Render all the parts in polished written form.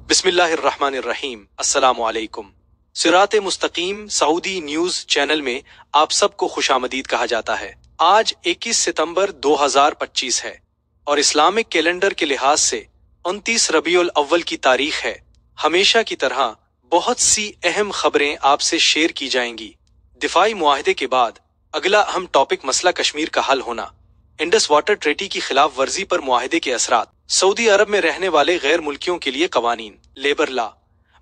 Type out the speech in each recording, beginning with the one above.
बिस्मिल्लाहिर्रहमानिर्रहीम। अस्सलामु अलैकुम। सिराते मुस्तकीम सऊदी न्यूज चैनल में आप सबको खुशामदीद कहा जाता है। आज 21 सितंबर 2025 है और इस्लामिक कैलेंडर के लिहाज से 29 रबीउल अव्वल की तारीख है। हमेशा की तरह बहुत सी अहम खबरें आपसे शेयर की जाएंगी। दिफाई मुआहदे के बाद अगला अहम टॉपिक मसला कश्मीर का हल होना, इंडस वाटर ट्रीटी की खिलाफ वर्जी पर मुआहदे के असरात, सऊदी अरब में रहने वाले गैर मुल्कियों के लिए कवानीन, लेबर लॉ,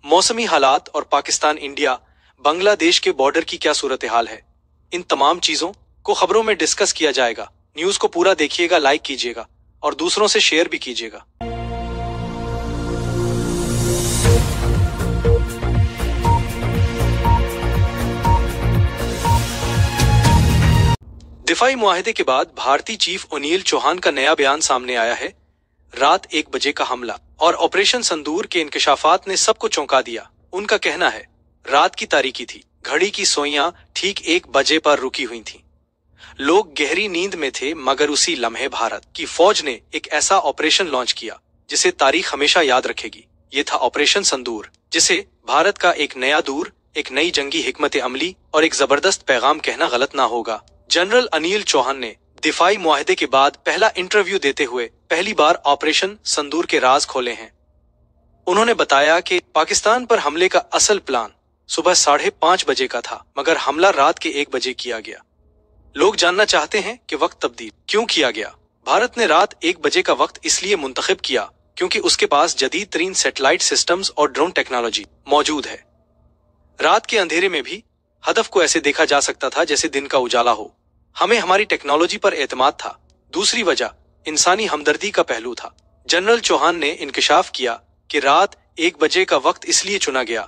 मौसमी हालात और पाकिस्तान इंडिया बांग्लादेश के बॉर्डर की क्या सूरत हाल है। इन तमाम चीजों को खबरों में डिस्कस किया जाएगा। न्यूज को पूरा देखिएगा, लाइक कीजिएगा और दूसरों से शेयर भी कीजिएगा। दिफाई मुआहदे के बाद भारतीय चीफ ओनील चौहान का नया बयान सामने आया है। रात 1 बजे का हमला और ऑपरेशन संदूर के इंकशाफात ने सबको चौंका दिया। उनका कहना है रात की तारीकी थी, घड़ी की सोइयां ठीक 1 बजे पर रुकी हुई थीं। लोग गहरी नींद में थे, मगर उसी लम्हे भारत की फौज ने एक ऐसा ऑपरेशन लॉन्च किया जिसे तारीख हमेशा याद रखेगी। ये था ऑपरेशन संदूर, जिसे भारत का एक नया दूर, एक नई जंगी हिकमत अमली और एक जबरदस्त पैगाम कहना गलत ना होगा। जनरल अनिल चौहान ने दिफाई मुआहदे के बाद पहला इंटरव्यू देते हुए पहली बार ऑपरेशन संदूर के राज खोले हैं। उन्होंने बताया कि पाकिस्तान पर हमले का असल प्लान सुबह 5:30 बजे का था, मगर हमला रात के 1 बजे किया गया। लोग जानना चाहते हैं कि वक्त तब्दील क्यों किया गया। भारत ने रात 1 बजे का वक्त इसलिए मुंतखब किया क्योंकि उसके पास जदीद तरीन सैटेलाइट सिस्टम्स और ड्रोन टेक्नोलॉजी मौजूद है। रात के अंधेरे में भी हदफ को ऐसे देखा जा सकता था जैसे दिन का उजाला हो। हमें हमारी टेक्नोलॉजी पर एतमाद था। दूसरी वजह इंसानी हमदर्दी का पहलू था। जनरल चौहान ने इंकशाफ किया कि रात 1 बजे का वक्त इसलिए चुना गया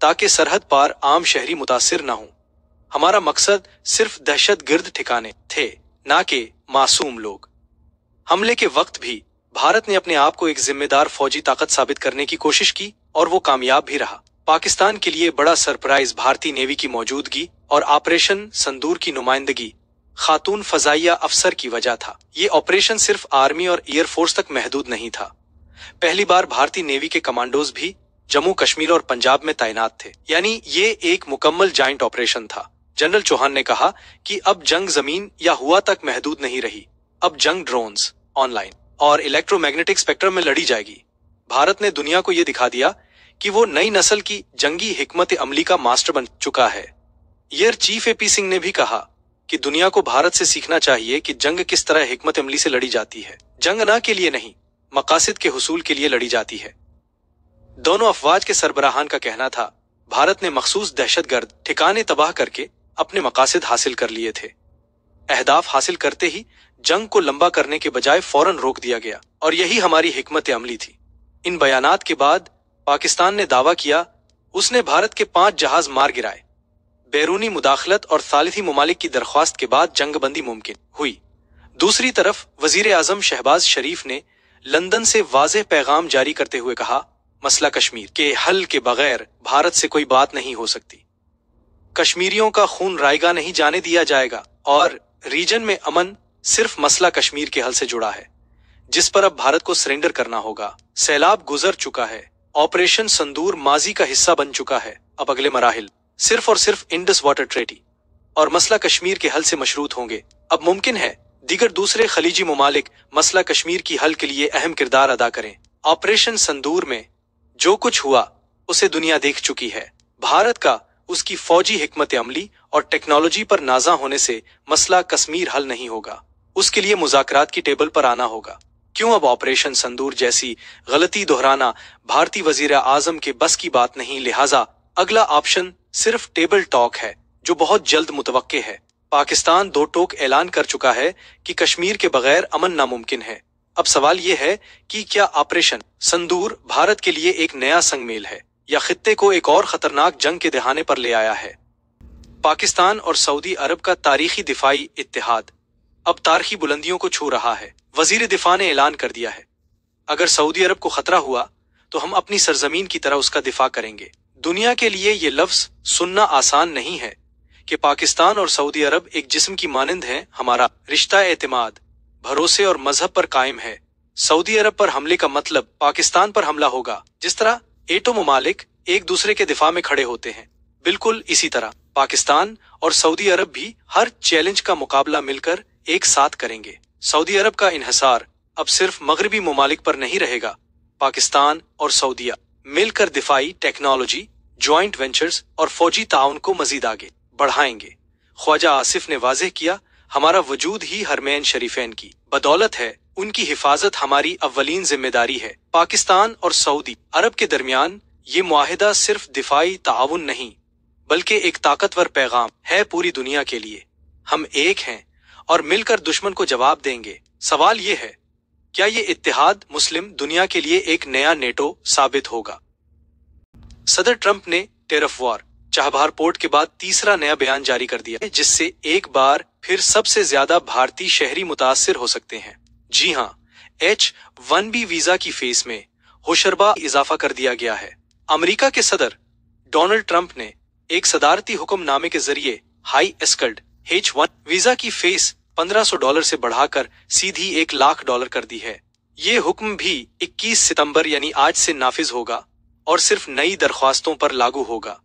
ताकि सरहद पार आम शहरी मुतासिर न हो। हमारा मकसद सिर्फ दहशतगर्द ठिकाने थे, ना कि मासूम लोग। हमले के वक्त भी भारत ने अपने आप को एक जिम्मेदार फौजी ताकत साबित करने की कोशिश की और वो कामयाब भी रहा। पाकिस्तान के लिए बड़ा सरप्राइज भारतीय नेवी की मौजूदगी और ऑपरेशन संदूर की नुमाइंदगी खातून फजाइया अफसर की वजह था। ये ऑपरेशन सिर्फ आर्मी और एयरफोर्स तक महदूद नहीं था। पहली बार भारतीय नेवी के कमांडोज भी जम्मू कश्मीर और पंजाब में तैनात थे, यानी ये एक मुकम्मल जॉइंट ऑपरेशन था। जनरल चौहान ने कहा कि अब जंग जमीन या हुआ तक महदूद नहीं रही, अब जंग ड्रोन्स, ऑनलाइन और इलेक्ट्रोमैग्नेटिक स्पेक्ट्रम में लड़ी जाएगी। भारत ने दुनिया को यह दिखा दिया कि वो नई नस्ल की जंगी हिकमत अमली का मास्टर बन चुका है। एयर चीफ AP सिंह ने भी कहा कि दुनिया को भारत से सीखना चाहिए कि जंग किस तरह हिकमत अमली से लड़ी जाती है। जंग ना के लिए नहीं, मकासद के हुसूल के लिए लड़ी जाती है। दोनों अफवाज के सरबराहान का कहना था भारत ने मखसूस दहशतगर्द ठिकाने तबाह करके अपने मकासद हासिल कर लिए थे। अहदाफ हासिल करते ही जंग को लंबा करने के बजाय फौरन रोक दिया गया और यही हमारी हिकमत अमली थी। इन बयानात के बाद पाकिस्तान ने दावा किया उसने भारत के 5 जहाज मार गिराए। बैरूनी मुदाखलत और सालिसी मुमालिक की दरख्वास्त के बाद जंगबंदी मुमकिन हुई। दूसरी तरफ वजीर आजम शहबाज शरीफ ने लंदन से वाज़ेह पैगाम जारी करते हुए कहा मसला कश्मीर के हल के बगैर भारत से कोई बात नहीं हो सकती। कश्मीरियों का खून रायगा नहीं जाने दिया जाएगा और रीजन में अमन सिर्फ मसला कश्मीर के हल से जुड़ा है, जिस पर अब भारत को सरेंडर करना होगा। सैलाब गुजर चुका है, ऑपरेशन संदूर माजी का हिस्सा बन चुका है। अब अगले मराहिल सिर्फ और सिर्फ इंडस वाटर ट्रीटी और मसला कश्मीर के हल से मशरूत होंगे। अब मुमकिन है दीगर दूसरे खलीजी मुमालिक मसला कश्मीर की हल के लिए अहम किरदार अदा करें। ऑपरेशन संदूर में जो कुछ हुआ उसे दुनिया देख चुकी है। भारत का उसकी फौजी हिकमत अमली और टेक्नोलॉजी पर नाजा होने से मसला कश्मीर हल नहीं होगा। उसके लिए मुज़ाकरात की टेबल पर आना होगा। क्यों अब ऑपरेशन संदूर जैसी गलती दोहराना भारतीय वजीर आजम के बस की बात नहीं। लिहाजा अगला ऑप्शन सिर्फ टेबल टॉक है, जो बहुत जल्द मुतवक्के है। पाकिस्तान 2 टोक ऐलान कर चुका है कि कश्मीर के बगैर अमन नामुमकिन है। अब सवाल यह है कि क्या ऑपरेशन संदूर भारत के लिए एक नया संगमेल है या खित्ते को एक और खतरनाक जंग के दहाने पर ले आया है। पाकिस्तान और सऊदी अरब का तारीखी दिफाई इत्तेहाद अब तारीखी बुलंदियों को छू रहा है। वजीर दिफा ने ऐलान कर दिया है अगर सऊदी अरब को खतरा हुआ तो हम अपनी सरजमीन की तरह उसका दिफा करेंगे। दुनिया के लिए ये लफ्ज सुनना आसान नहीं है कि पाकिस्तान और सऊदी अरब एक जिस्म की मानंद हैं। हमारा रिश्ता एतमाद, भरोसे और मजहब पर कायम है। सऊदी अरब पर हमले का मतलब पाकिस्तान पर हमला होगा, जिस तरह एटो ममालिक एक दूसरे के दिफा में खड़े होते हैं। बिल्कुल इसी तरह पाकिस्तान और सऊदी अरब भी हर चैलेंज का मुकाबला मिलकर एक साथ करेंगे। सऊदी अरब का इन्हिसार अब सिर्फ मगरबी ममालिक पर नहीं रहेगा। पाकिस्तान और सऊदीया मिलकर दिफाई टेक्नोलॉजी, ज्वाइंट वेंचर्स और फौजी ताउन को मजीद आगे बढ़ाएंगे। ख्वाजा आसिफ ने वाज़ेह किया, हमारा वजूद ही हरमैन शरीफैन की बदौलत है, उनकी हिफाजत हमारी अव्वलीन जिम्मेदारी है। पाकिस्तान और सऊदी अरब के दरमियान ये मुआहिदा सिर्फ दिफाई ताउन नहीं बल्कि एक ताकतवर पैगाम है पूरी दुनिया के लिए। हम एक हैं और मिलकर दुश्मन को जवाब देंगे। सवाल ये है, क्या ये इत्तेहाद मुस्लिम दुनिया के लिए एक नया नेटो साबित होगा? सदर ट्रंप ने टेरिफ वॉर चाबहार पोर्ट के बाद तीसरा नया बयान जारी कर दिया है, जिससे एक बार फिर सबसे ज्यादा भारतीय शहरी मुतासिर हो सकते हैं। जी हाँ, H-1B वीजा की फीस में होशरबा इजाफा कर दिया गया है। अमेरिका के सदर डोनाल्ड ट्रंप ने एक सदारती हुक्मनामे के जरिए हाई स्किल्ड H-1 वीजा की फीस $1500 से बढ़ाकर सीधी $1,00,000 कर दी है। ये हुक्म भी 21 सितंबर यानी आज से नाफिज होगा और सिर्फ नई दरख्वास्तों पर लागू होगा।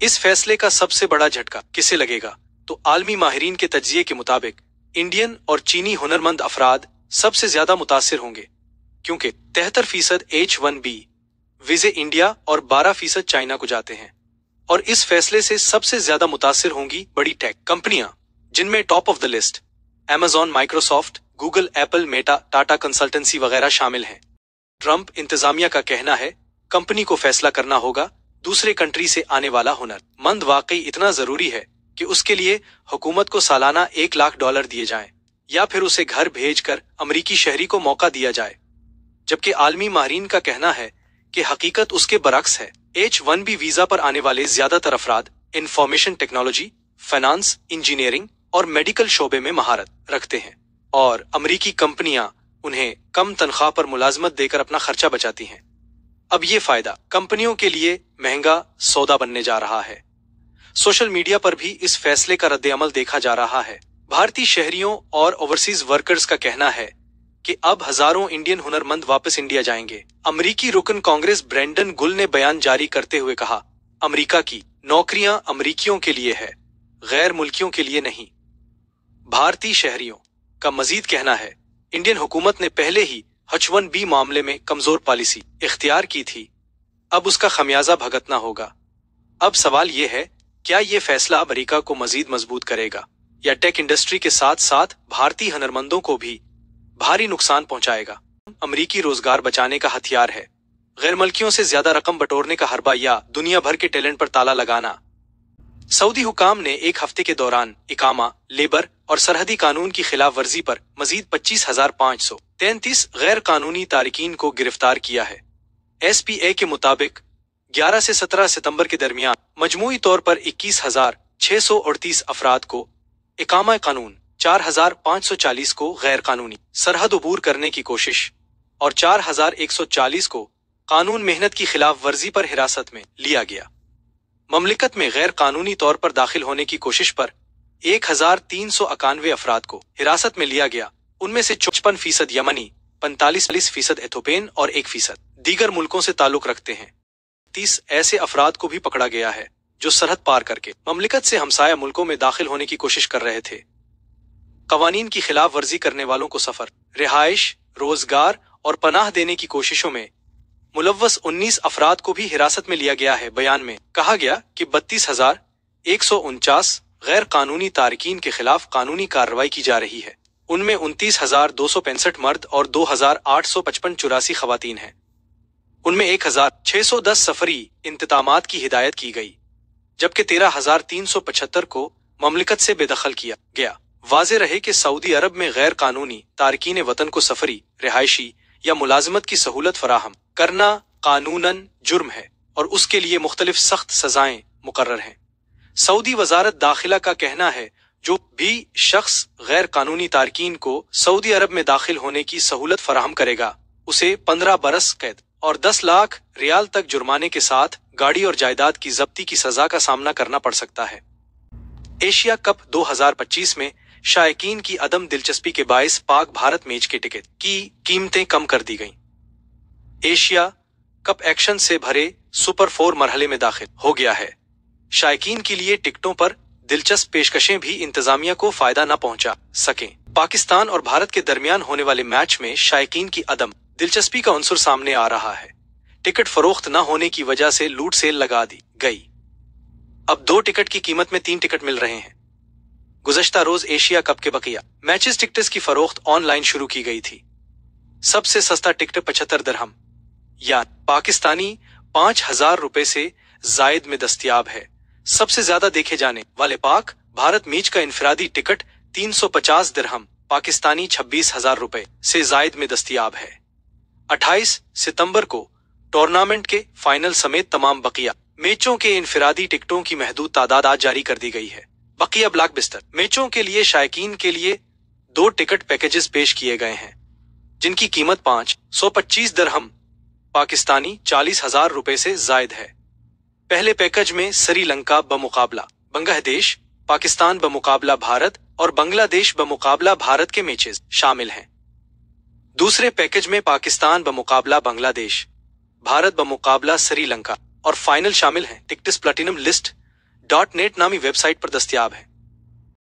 इस फैसले का सबसे बड़ा झटका किसे लगेगा? तो आलमी माहिरीन के तज्जिये के मुताबिक इंडियन और चीनी हुनरमंद अफराद सबसे ज्यादा मुतासिर होंगे, क्योंकि 73% H-1B वीजे इंडिया और 12% चाइना को जाते हैं। और इस फैसले से सबसे ज्यादा मुतासिर होंगी बड़ी टेक कंपनियां, जिनमें top of the list Amazon, Microsoft, Google, Apple, Meta, Tata consultancy वगैरह शामिल हैं। ट्रंप इंतजामिया का कहना है, कंपनी को फैसला करना होगा दूसरे कंट्री से आने वाला हुनरमंद वाकई इतना जरूरी है कि उसके लिए हुकूमत को सालाना $1,00,000 दिए जाएं, या फिर उसे घर भेजकर अमरीकी शहरी को मौका दिया जाए। जबकि आलमी माहिरीन का कहना है कि हकीकत उसके बरक्स है। H-1B वीजा पर आने वाले ज्यादातर अफराद इंफॉर्मेशन टेक्नोलॉजी, फाइनेंस, इंजीनियरिंग और मेडिकल शोबे में महारत रखते हैं, और अमरीकी कंपनियां उन्हें कम तनख्वाह पर मुलाजमत देकर अपना खर्चा बचाती हैं। अब ये फायदा कंपनियों के लिए महंगा सौदा बनने जा रहा है। सोशल मीडिया पर भी इस फैसले का रद्द-ए-अमल देखा जा रहा है। भारतीय शहरियों और ओवरसीज वर्कर्स का कहना है कि अब हजारों इंडियन हुनरमंद वापस इंडिया जाएंगे। अमरीकी रुकन कांग्रेस ब्रेंडन गुल ने बयान जारी करते हुए कहा, अमरीका की नौकरियां अमरीकियों के लिए है, गैर मुल्कियों के लिए नहीं। भारतीय शहरियों का मजीद कहना है, इंडियन हुकूमत ने पहले ही H-1B मामले में कमजोर पॉलिसी इख्तियार की थी, अब उसका खमियाजा भुगतना होगा। अब सवाल ये है, क्या ये फैसला अमेरिका को मजीद मजबूत करेगा या टेक इंडस्ट्री के साथ साथ भारतीय हुनरमंदों को भी भारी नुकसान पहुंचाएगा? अमरीकी रोजगार बचाने का हथियार है, गैर मुल्कियों से ज्यादा रकम बटोरने का हरबा या दुनिया भर के टैलेंट पर ताला लगाना। सऊदी हुकाम ने एक हफ्ते के दौरान इकामा, लेबर और सरहदी कानून की खिलाफ वर्जी पर मजीद 25,533 गैर कानूनी तारिकीन को गिरफ्तार किया है। SPA के मुताबिक 11 से 17 सितंबर के दरमियान मजमूई तौर पर 21,638 अफराद को इकामा कानून, 4,540 को गैर कानूनी सरहद अबूर करने की कोशिश और 4,140 को कानून मेहनत की खिलाफ वर्जी पर हिरासत में लिया गया। ममलिकत में गैर कानूनी तौर पर दाखिल होने की कोशिश पर 1,391 अफराद को हिरासत में लिया गया। उनमें से 55% यमनी, 45% एथोपियन और 1% दीगर मुल्कों से ताल्लुक रखते हैं। 30 ऐसे अफराद को भी पकड़ा गया है जो सरहद पार करके ममलिकत से हमसाया मुल्कों में दाखिल होने की कोशिश कर रहे थे। कवानीन की खिलाफ वर्जी करने वालों को सफर, रिहाइश, रोजगार और पनाह देने की कोशिशों में मुलव्वस 19 अफराद को भी हिरासत में लिया गया है। बयान में कहा गया कि 32,149 गैर कानूनी तारिकीन के खिलाफ कानूनी कार्रवाई की जा रही है। उनमें 29,265 मर्द और 2,855 84 खवातीन हैं। उनमें 1,610 सफरी इंतजामात की हिदायत की गई, जबकि 13,375 को ममलिकत से बेदखल किया गया। वाज़ेह रहे कि सऊदी अरब में गैर कानूनी तारकीन वतन को सफरी, रिहायशी या मुलाजमत की सहूलत फराहम करना कानूनन जुर्म है और उसके लिए मुख्तलिफ सख्त सजाएं मुकर्रर हैं। सऊदी वजारत दाखिला का कहना है, जो भी शख्स गैर कानूनी तारकीन को सऊदी अरब में दाखिल होने की सहूलत फराहम करेगा, उसे 15 बरस कैद और 10 लाख रियाल तक जुर्माने के साथ गाड़ी और जायदाद की जब्ती की सजा का सामना करना पड़ सकता है। एशिया कप 2025 में शायकीन की अदम दिलचस्पी के बायस पाक भारत मैच के टिकट की कीमतें कम कर दी गईं। एशिया कप एक्शन से भरे सुपर 4 मरहले में दाखिल हो गया है। शायकीन के लिए टिकटों पर दिलचस्प पेशकशें भी इंतजामिया को फायदा न पहुंचा सकें। पाकिस्तान और भारत के दरमियान होने वाले मैच में शायकीन की अदम दिलचस्पी का अंसुर सामने आ रहा है। टिकट फरोख्त न होने की वजह से लूट सेल लगा दी गई। अब 2 टिकट की कीमत में 3 टिकट मिल रहे हैं। गुज़श्ता रोज एशिया कप के बकिया मैचेस टिकट्स की फरोख्त ऑनलाइन शुरू की गई थी। सबसे सस्ता टिकट 75 दिरहम या पाकिस्तानी 5,000 रुपए से जायद में दस्तयाब है। सबसे ज्यादा देखे जाने वाले पाक भारत मैच का इनफरादी टिकट 350 दिरहम पाकिस्तानी 26,000 रुपए से जायद में दस्तयाब है। 28 सितंबर को टूर्नामेंट के फाइनल समेत तमाम बकिया मैचों के इनफरादी टिकटों की महदूद तादाद आज जारी कर दी गई है। बकिया ब्लॉकबस्टर मैचों के लिए शायकीन के लिए 2 टिकट पैकेजेस पेश किए गए हैं, जिनकी कीमत 525 दिरहम पाकिस्तानी 40,000 रुपए से जायद है। पहले पैकेज में श्रीलंका बमुकाबला बांग्लादेश, पाकिस्तान बमुकाबला भारत और बांग्लादेश बमुकाबला भारत के मैचेस शामिल हैं। दूसरे पैकेज में पाकिस्तान बमुकाबला बांग्लादेश, भारत बमुकाबला श्रीलंका और फाइनल शामिल हैं। टिकट्स प्लैटिनम लिस्ट .net नामी वेबसाइट पर दस्तयाब है।